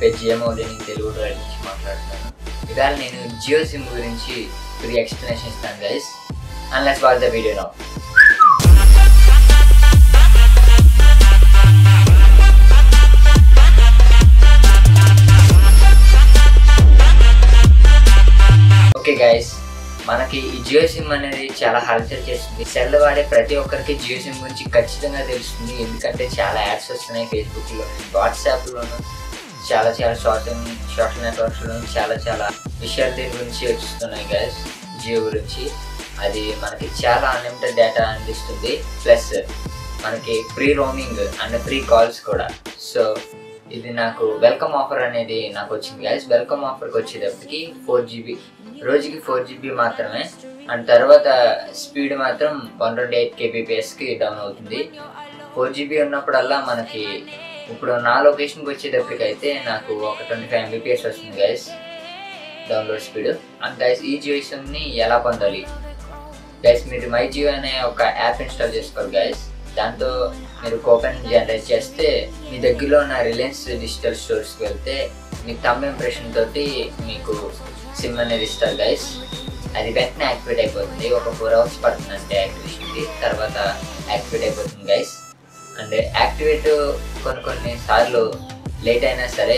పేరు జిఎంఓలి తెలుగు రైడ్ నుంచి మాట్లాడుతున్నాను. ఇవాళ నేను జియో సిమ్ గురించి ఫ్రీ ఎక్స్ప్లెనేషన్ ఇస్తాను guys. And let's watch the video now. Okay guys, మనకి ఈ జియో సిమ్ అనేది చాలా హల్చల్ చేస్తుంది. సెల్ వాడే ప్రతి ఒక్కరికి జియో సిమ్ గురించి ఖచ్చితంగా తెలుస్తుంది. ఎందుకంటే చాలా యాడ్స్ వస్తున్నాయి ఫేస్బుక్లోను, వాట్సాప్లోను, చాలా సోషల్ నెట్వర్క్స్లోను చాలా విషయాలు దీని గురించి వస్తున్నాయి గైస్. జియో గురించి అది మనకి చాలా అన్లిమిటెడ్ డేటా అందిస్తుంది, ప్లస్ మనకి free roaming and free calls కూడా. సో ఇది నాకు వెల్కమ్ ఆఫర్ అనేది నాకు వచ్చింది గైస్. వెల్కమ్ ఆఫర్కి వచ్చేటప్పటికి 4GB, రోజుకి 4GB మాత్రమే. అండ్ తర్వాత స్పీడ్ మాత్రం 128 kbpsకి డౌన్ అవుతుంది. 4GB ఉన్నప్పుడల్లా మనకి ఇప్పుడు నా లొకేషన్కి వచ్చేటప్పటికి అయితే నాకు ఒక 25 mbps వస్తుంది guys download speed. And guys ఈ జియో సిమ్ని ఎలా పొందాలి గైస్? మీరు మై జియో అనే ఒక యాప్ ఇన్స్టాల్ చేసుకోవాలి గైస్. దాంతో మీరు కూపన్ జనరేట్ చేస్తే మీ దగ్గరలో ఉన్న రిలయన్స్ డిజిటల్ స్టోర్స్కి వెళ్తే మీ థంబ్ ఇంప్రెషన్ తోటి మీకు సిమ్ అనేది ఇస్తారు గైస్. అది వెంటనే యాక్టివేట్ అయిపోతుంది. ఒక 4 hours పడుతుంది అంటే యాక్టివేషన్కి, తర్వాత యాక్టివేట్ అయిపోతుంది గైస్. అండ్ యాక్టివేట్ కొన్ని సార్లు లేట్ అయినా సరే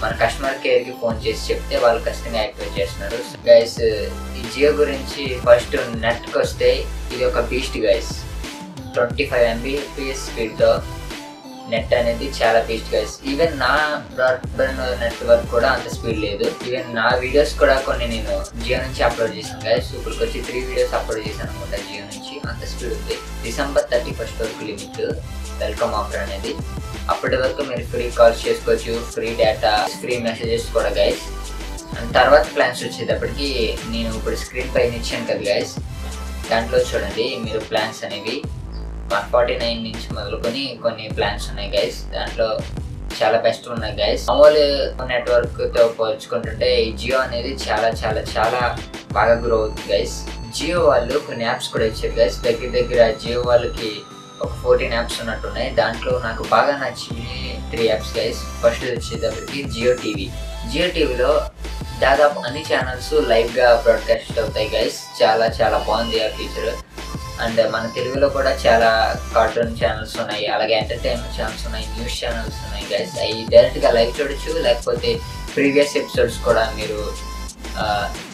మన కస్టమర్ కేర్కి ఫోన్ చేసి చెప్తే వాళ్ళు ఖచ్చితంగా యాక్టివేట్ చేస్తున్నారు గైస్. ఈ జియో గురించి ఫస్ట్ నెట్కి వస్తే ఇది ఒక బీస్ట్ గైస్. 25 mbps స్పీడ్తో నెట్ అనేది చాలా బీస్ట్ గైస్. ఈవెన్ నా బ్రాడ్బ్యాండ్ నెట్వర్క్ కూడా అంత స్పీడ్ లేదు. ఈవెన్ నా వీడియోస్ కూడా కొన్ని నేను జియో నుంచి అప్లోడ్ చేశాను గైస్. ఇప్పటికి వచ్చి 3 వీడియోస్ అప్లోడ్ చేశాను అనమాట జియో నుంచి. అంత స్పీడ్ ఉంది. December 31st వరకు లిమిట్ వెల్కమ్ ఆఫర్ అనేది. అప్పటి వరకు మీరు ఫ్రీ కాల్స్ చేసుకోవచ్చు, ఫ్రీ డేటా, ఫ్రీ మెసేజెస్ కూడా గైస్. అండ్ తర్వాత ప్లాన్స్ వచ్చేటప్పటికి నేను ఇప్పుడు స్క్రీన్ పైన ఇచ్చాను కదా గైస్, దాంట్లో చూడండి మీరు ప్లాన్స్ అనేవి 149 నుంచి మొదలుకొని కొన్ని ప్లాన్స్ ఉన్నాయి గైస్. దాంట్లో చాలా బెస్ట్ ఉన్నాయి గైస్. మామూలు నెట్వర్క్తో పోల్చుకుంటుంటే ఈ జియో అనేది చాలా బాగా గ్రో అవుతుంది గైస్. జియో వాళ్ళు కొన్ని యాప్స్ కూడా ఇచ్చారు గైస్. దగ్గర జియో వాళ్ళకి ఒక 14 యాప్స్ ఉన్నట్టున్నాయి. దాంట్లో నాకు బాగా నచ్చింది 3 యాప్స్ గైస్. ఫస్ట్ వచ్చేటప్పటికి జియో టీవీ. జియో టీవీలో దాదాపు అన్ని ఛానల్స్ లైవ్గా బ్రాడ్కాస్ట్ అవుతాయి గైస్. చాలా బాగుంది ఆ ఫీచర్. అండ్ మన తెలుగులో కూడా చాలా కార్టూన్ ఛానల్స్ ఉన్నాయి, అలాగే ఎంటర్టైన్మెంట్ ఛానల్స్ ఉన్నాయి, న్యూస్ ఛానల్స్ ఉన్నాయి గైస్. అవి డైరెక్ట్గా లైవ్ చూడొచ్చు, లేకపోతే ప్రీవియస్ ఎపిసోడ్స్ కూడా మీరు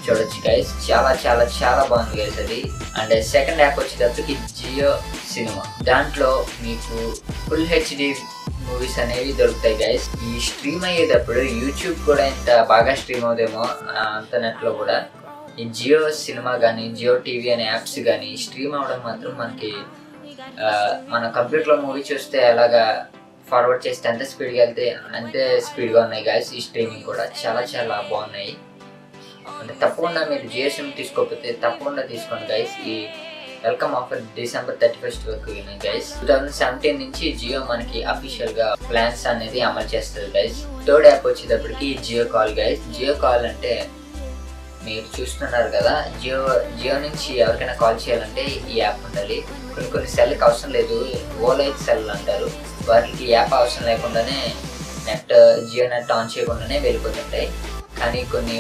చూడొచ్చు గైస్. చాలా బాగుంది గైస్ అది. అండ్ సెకండ్ యాప్ వచ్చేటప్పటికి జియో సినిమా. దాంట్లో మీకు ఫుల్ HD మూవీస్ అనేవి దొరుకుతాయి గైస్. ఈ స్ట్రీమ్ అయ్యేటప్పుడు యూట్యూబ్ కూడా ఇంత బాగా స్ట్రీమ్ అవుదేమో అంత నెట్లో కూడా ఈ జియో సినిమా కానీ జియో టీవీ అనే యాప్స్ కానీ స్ట్రీమ్ అవ్వడం మాత్రం మనకి మన కంప్యూటర్లో మూవీ చూస్తే అలాగా ఫార్వర్డ్ చేస్తే అంత స్పీడ్గా వెళ్తే అంతే స్పీడ్గా ఉన్నాయి గైస్. ఈ స్ట్రీమింగ్ కూడా చాలా బాగున్నాయి. అంటే తప్పకుండా మీరు జియో సిమ్ తీసుకోకపోతే తప్పకుండా తీసుకోండి గైస్. ఈ వెల్కమ్ ఆఫర్ December 31st వరకు ఉన్నాయి గైస్. 2017 నుంచి జియో మనకి అఫీషియల్గా ప్లాన్స్ అనేది అమలు చేస్తుంది గైస్. థర్డ్ యాప్ వచ్చేటప్పటికి Jio call guys. Jio call అంటే మీరు చూస్తున్నారు కదా, జియో నుంచి ఎవరికైనా కాల్ చేయాలంటే ఈ యాప్ ఉండాలి. కొన్ని సెల్కి అవసరం లేదు, ఓలైట్ సెల్ అంటారు. వాటికి యాప్ అవసరం లేకుండానే జియో నెట్ ఆన్ చేయకుండానే వెళ్ళిపోతుంటాయి. కానీ కొన్ని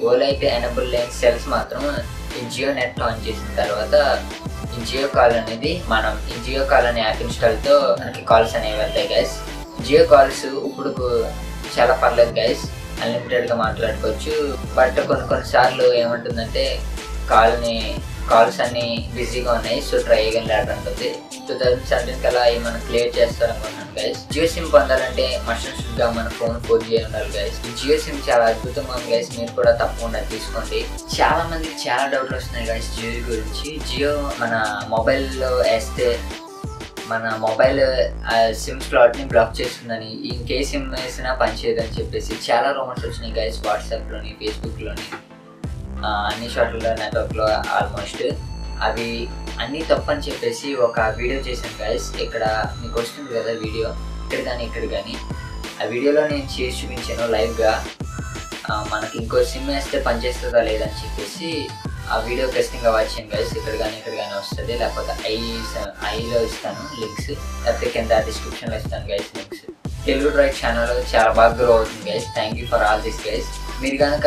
ఓలైట్ ఎనబుల్ లేని సెల్స్ మాత్రం ఈ జియో నెట్ ఆన్ చేసిన తర్వాత ఈ జియో కాల్ అనేది మనం ఈ జియో కాల్ అనే యాప్ ఇన్స్టాల్తో మనకి కాల్స్ అనేవి వెళ్తాయి గైస్. జియో కాల్స్ ఇప్పుడు చాలా పర్లేదు గైస్, అన్లిమిటెడ్గా మాట్లాడుకోవచ్చు. బట్ కొన్నిసార్లు ఏమంటుందంటే కాల్స్ అన్నీ బిజీగా ఉన్నాయి, సో ట్రై అగైన్ లాటర్ ఉంటుంది. 2017 కల్లా అవి మనం క్లియర్ చేస్తారనుకుంటున్నాను గైస్. జియో సిమ్ పొందాలంటే మస్ట్గా మన ఫోన్ 4G ఉండాలి గైస్. ఈ జియో సిమ్ చాలా అద్భుతంగా ఉంది గైస్. మీరు కూడా తప్పకుండా తీసుకోండి. చాలా మందికి చాలా డౌట్లు వస్తున్నాయి గైస్ జియో గురించి. జియో మన మొబైల్లో వేస్తే మన మొబైల్ సిమ్ స్లాట్ని బ్లాక్ చేస్తుందని, ఇంకే సిమ్ వేసినా పనిచేయదని చెప్పేసి చాలా రూమర్స్ వచ్చినాయి గైస్. వాట్సాప్లోని, ఫేస్బుక్లోని, అన్ని చోట్ల నెట్వర్క్లో ఆల్మోస్ట్. అవి అన్నీ తప్పని చెప్పేసి ఒక వీడియో చేశాను గైస్. ఇక్కడ మీకు వస్తుంది కదా వీడియో, ఇక్కడ కానీ ఆ వీడియోలో నేను చేసి చూపించాను లైవ్గా. మనకి ఇంకో సిమ్ వేస్తే పనిచేస్తుందా లేదని చెప్పేసి ఆ వీడియో ఖచ్చితంగా వాచ్ చేయండి గైస్. ఇక్కడ కానీ వస్తుంది, లేకపోతే ఐలో ఇస్తాను లింక్స్, లేకపోతే కింద డిస్క్రిప్షన్లో ఇస్తాను guys links. Telugu drive channel చాలా బాగా గ్రో అవుతుంది guys. Thank you for all this guys. మీరు కనుక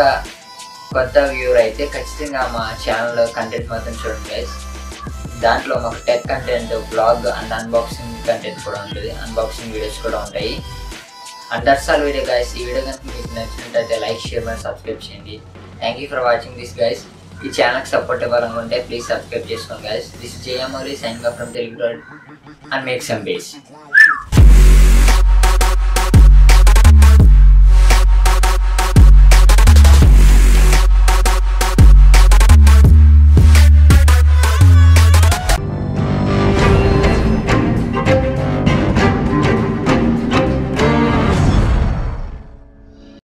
కొత్త వ్యూవర్ అయితే ఖచ్చితంగా మా ఛానల్ కంటెంట్ మాత్రం చూడండి గైస్. దాంట్లో మాకు tech content, blog and unboxing content కూడా ఉంటుంది. అన్బాక్సింగ్ వీడియోస్ కూడా ఉంటాయి. And that's all video guys. ఈ వీడియో కనుక మీకు నచ్చినట్టయితే లైక్, షేర్ మరియు సబ్స్క్రైబ్ చేయండి. Thank you for watching this guys. ఈ ఛానల్కి సపోర్ట్ ఇవ్వాలనుకుంటే ప్లీజ్ సబ్స్క్రైబ్ చేసుకోండి guys. This JMR signing off from Telugu drive and make some base.